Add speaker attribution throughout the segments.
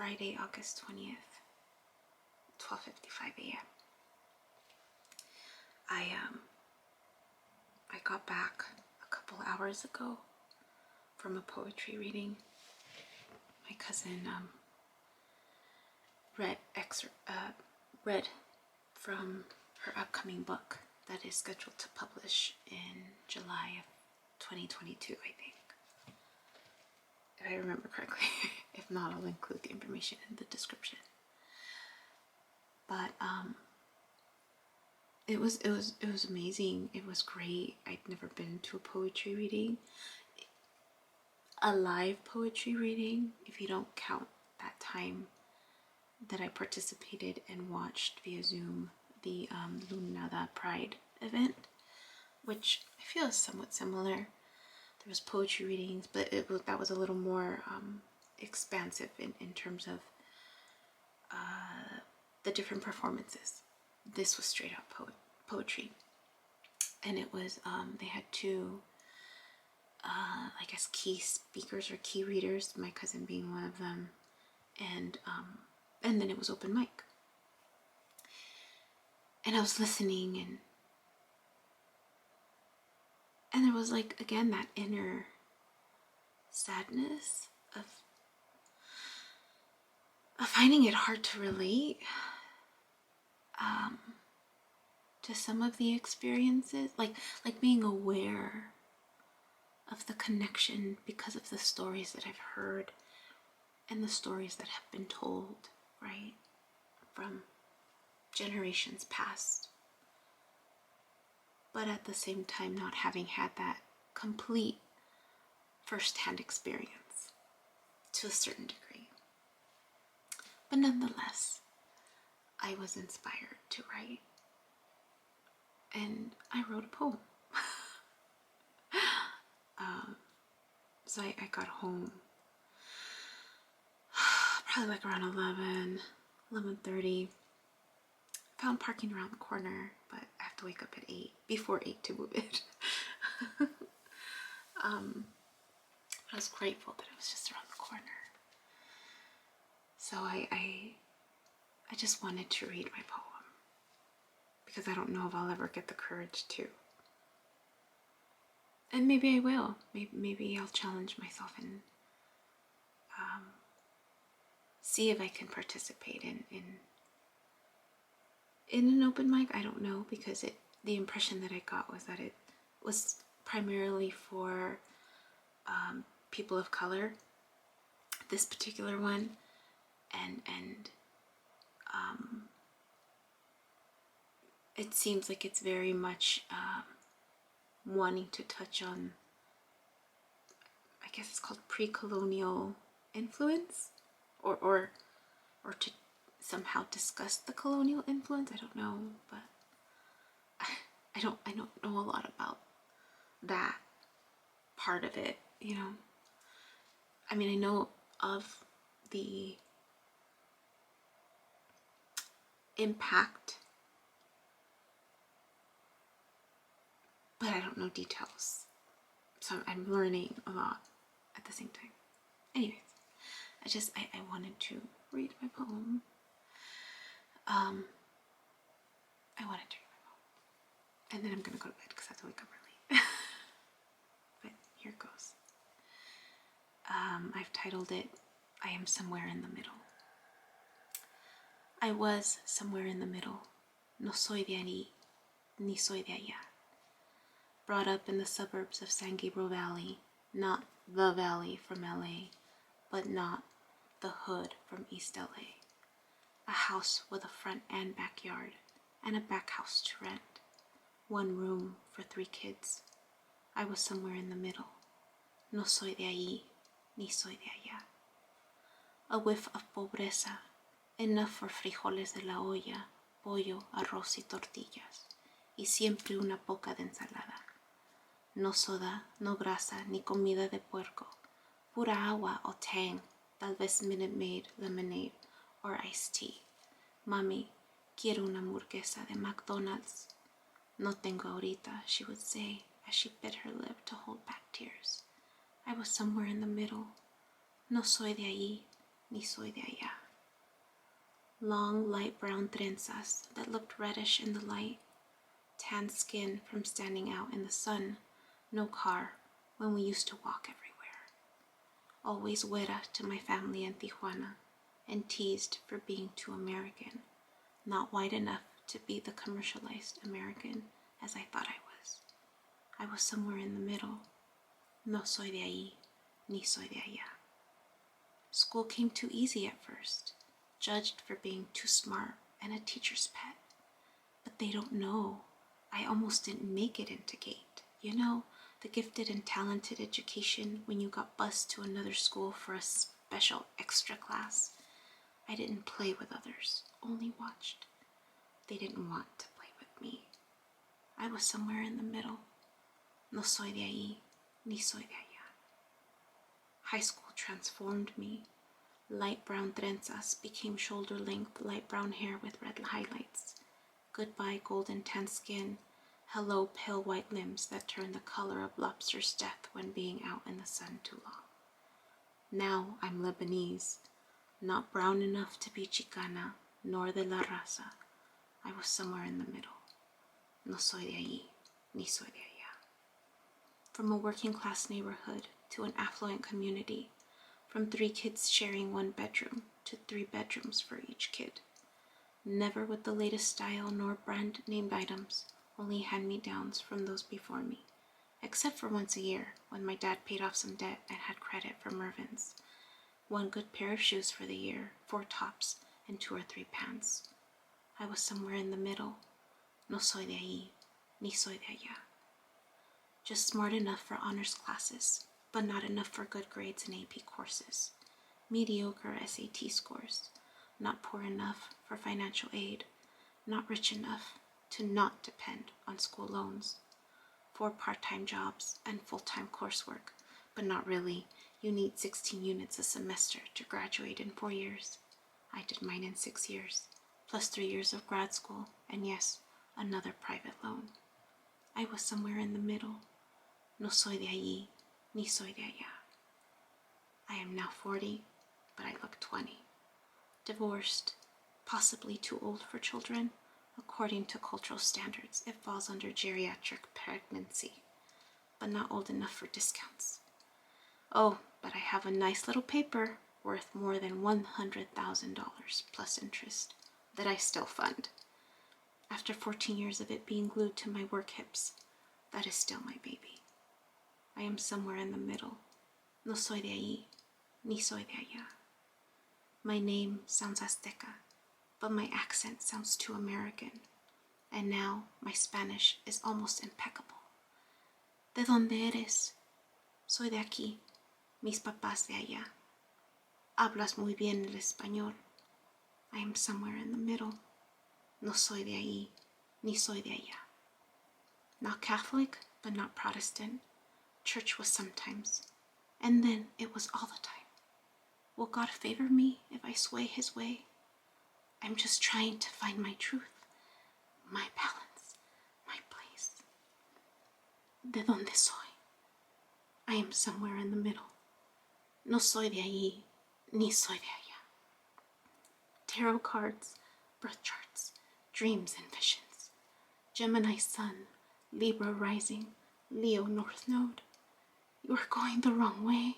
Speaker 1: Friday, August 20th, 12:55 a.m. I got back a couple hours ago from a poetry reading. My cousin read from her upcoming book that is scheduled to publish in July of 2022, I think. If I remember correctly. If not, I'll include the information in the description. But it was amazing. It was great. I'd never been to a poetry reading. A live poetry reading, if you don't count that time that I participated and watched via Zoom the Lunada Pride event, which I feel is somewhat similar. There was poetry readings, but that was a little more expansive in terms of the different performances. This was straight up poetry, and it was they had two I guess key speakers or key readers, my cousin being one of them, and then it was open mic, and I was listening, and there was, like, again, that inner sadness of finding it hard to relate to some of the experiences, like being aware of the connection because of the stories that I've heard and the stories that have been told, right, from generations past. But at the same time, not having had that complete first-hand experience to a certain degree. But nonetheless, I was inspired to write, and I wrote a poem. So I got home probably like around 11:30. Found parking around the corner, but I have to wake up at 8, before 8 to move it. I was grateful that it was just around the corner. So I just wanted to read my poem, because I don't know if I'll ever get the courage to. And maybe I will. Maybe I'll challenge myself and see if I can participate in an open mic. I don't know, because the impression that I got was that it was primarily for people of color, this particular one, and it seems like it's very much wanting to touch on, I guess it's called pre-colonial influence, or to somehow discuss the colonial influence. I don't know, but I don't know a lot about that part of it, you know. I mean, I know of the impact, but I don't know details. So I'm learning a lot at the same time. Anyways, I wanted to read my poem. I wanted to read my poem. And then I'm gonna go to bed because I have to wake up early. But here goes. I've titled it, I Am Somewhere in the Middle. I was somewhere in the middle. No soy de allí, ni soy de allá. Brought up in the suburbs of San Gabriel Valley, not the valley from LA, but not the hood from East LA. A house with a front and backyard, and a back house to rent. One room for 3 kids. I was somewhere in the middle. No soy de allí, ni soy de allá. A whiff of pobreza, enough for frijoles de la olla, pollo, arroz y tortillas, y siempre una poca de ensalada. No soda, no grasa, ni comida de puerco, pura agua o tang, tal vez Minute Maid lemonade or iced tea. Mami, quiero una hamburguesa de McDonald's. No tengo ahorita, she would say, as she bit her lip to hold back tears. I was somewhere in the middle. No soy de allí, ni soy de allá. Long, light brown trenzas that looked reddish in the light, tan skin from standing out in the sun, no car when we used to walk everywhere. Always güera to my family in Tijuana and teased for being too American, not white enough to be the commercialized American as I thought I was. I was somewhere in the middle. No soy de ahí, ni soy de allá. School came too easy at first, judged for being too smart and a teacher's pet. But they don't know. I almost didn't make it into GATE. You know, the gifted and talented education when you got bused to another school for a special extra class. I didn't play with others, only watched. They didn't want to play with me. I was somewhere in the middle. No soy de ahí, ni soy de allá. High school transformed me. Light brown trenzas became shoulder-length light brown hair with red highlights. Goodbye golden tan skin. Hello pale white limbs that turned the color of lobster's death when being out in the sun too long. Now I'm Lebanese, not brown enough to be Chicana, nor de la raza. I was somewhere in the middle. No soy de allí, ni soy de allá. From a working class neighborhood to an affluent community, from 3 kids sharing 1 bedroom to 3 bedrooms for each kid. Never with the latest style nor brand named items, only hand-me-downs from those before me, except for once a year when my dad paid off some debt and had credit for Mervyn's. 1 good pair of shoes for the year, 4 tops, and 2 or 3 pants. I was somewhere in the middle. No soy de ahí, ni soy de allá. Just smart enough for honors classes, but not enough for good grades in AP courses. Mediocre SAT scores. Not poor enough for financial aid. Not rich enough to not depend on school loans. 4 part-time jobs and full-time coursework, but not really. You need 16 units a semester to graduate in 4 years. I did mine in 6 years, plus 3 years of grad school, and yes, another private loan. I was somewhere in the middle. No soy de allí, ni soy de allá. I am now 40, but I look 20. Divorced, possibly too old for children. According to cultural standards, it falls under geriatric pregnancy, but not old enough for discounts. Oh, but I have a nice little paper worth more than $100,000 plus interest that I still fund. After 14 years of it being glued to my work hips, that is still my baby. I am somewhere in the middle. No soy de allí, ni soy de allá. My name sounds Azteca, but my accent sounds too American. And now my Spanish is almost impeccable. ¿De dónde eres? Soy de aquí, mis papás de allá. Hablas muy bien el español. I am somewhere in the middle. No soy de ahí, ni soy de allá. Not Catholic, but not Protestant. Church was sometimes, and then it was all the time. Will God favor me if I sway his way? I'm just trying to find my truth, my balance, my place. ¿De dónde soy? I am somewhere in the middle. No soy de allí, ni soy de allá. Tarot cards, birth charts, dreams and visions. Gemini sun, Libra rising, Leo north node. You are going the wrong way,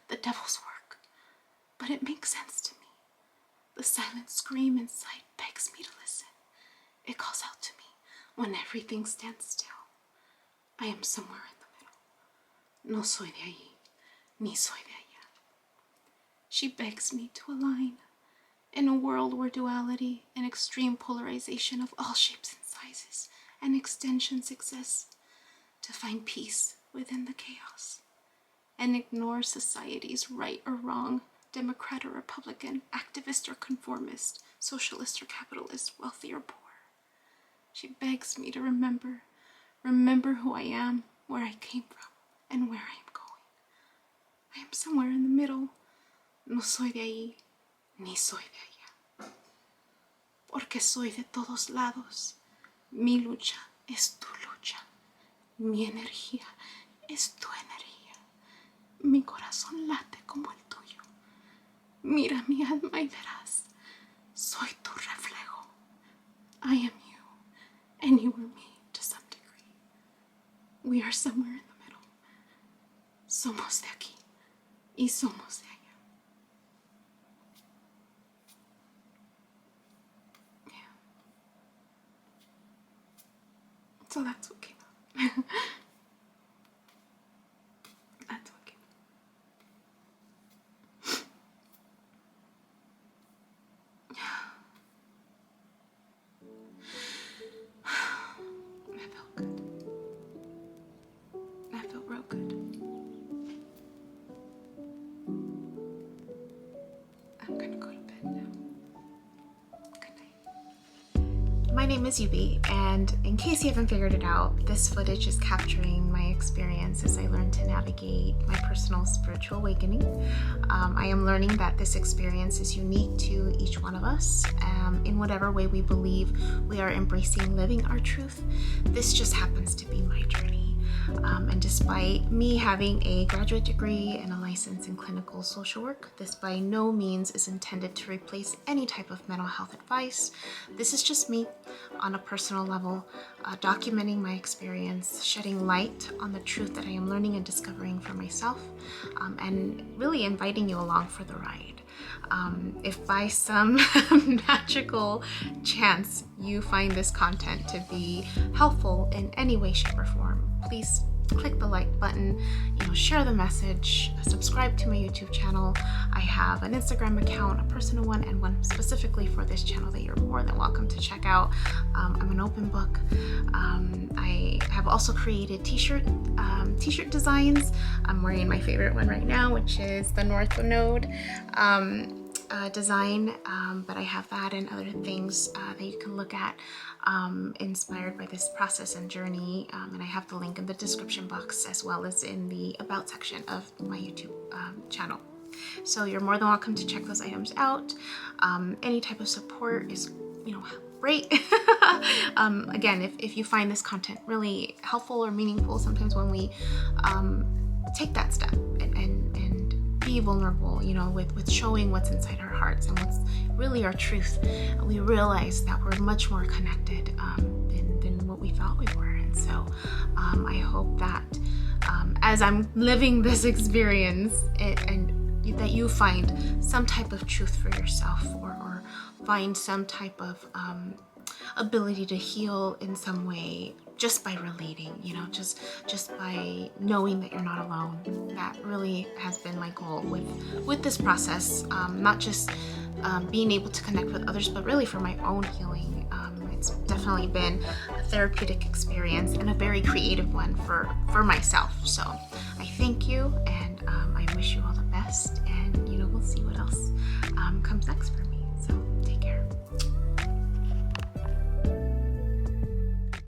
Speaker 1: the devil's work. But it makes sense to me. The silent scream inside begs me to listen. It calls out to me when everything stands still. I am somewhere in the middle. No soy de allí, ni soy de allá. She begs me to align. In a world where duality and extreme polarization of all shapes and sizes and extensions exist, to find peace within the chaos and ignore society's right or wrong, Democrat or Republican, activist or conformist, socialist or capitalist, wealthy or poor. She begs me to remember who I am, where I came from, and where I am going. I am somewhere in the middle. No soy de ahí, ni soy de allá. Porque soy de todos lados. Mi lucha es tu lucha. Mi energía es tu energía. Mi corazón late como el tuyo. Mira mi alma y verás. Soy tu reflejo. I am you, and you are me to some degree. We are somewhere in the middle. Somos de aquí y somos de allá. Yeah. So that's what came up. That's what came up. That felt good. That felt real good. I'm gonna go to bed now. Good night. My name is Yubi, and in case you haven't figured it out, this footage is capturing my experience as I learn to navigate my personal spiritual awakening. I am learning that this experience is unique to each one of us. In whatever way we believe we are embracing living our truth, this just happens to be my journey. And despite me having a graduate degree and a license in clinical social work, this by no means is intended to replace any type of mental health advice. This is just me on a personal level, documenting my experience, shedding light on the truth that I am learning and discovering for myself, and really inviting you along for the ride. If by some magical chance you find this content to be helpful in any way, shape, or form, please click the like button, share the message, subscribe to my YouTube channel. I have an Instagram account, a personal one, and one specifically for this channel that you're more than welcome to check out. I'm an open book. I have also created t-shirt designs. I'm wearing my favorite one right now, which is the North Node design, but I have that and other things that you can look at inspired by this process and journey, and I have the link in the description box as well as in the about section of my YouTube channel. So you're more than welcome to check those items out. Any type of support is great. Again, if you find this content really helpful or meaningful, sometimes when we take that step and be vulnerable, with showing what's inside our hearts and what's really our truth, we realize that we're much more connected than what we thought we were. And so I hope that as I'm living this experience and that you find some type of truth for yourself, or find some type of ability to heal in some way just by relating, just by knowing that you're not alone. That really has been my goal with this process, not just being able to connect with others, but really for my own healing. It's definitely been a therapeutic experience and a very creative one for myself. So I thank you, and I wish you all the best, and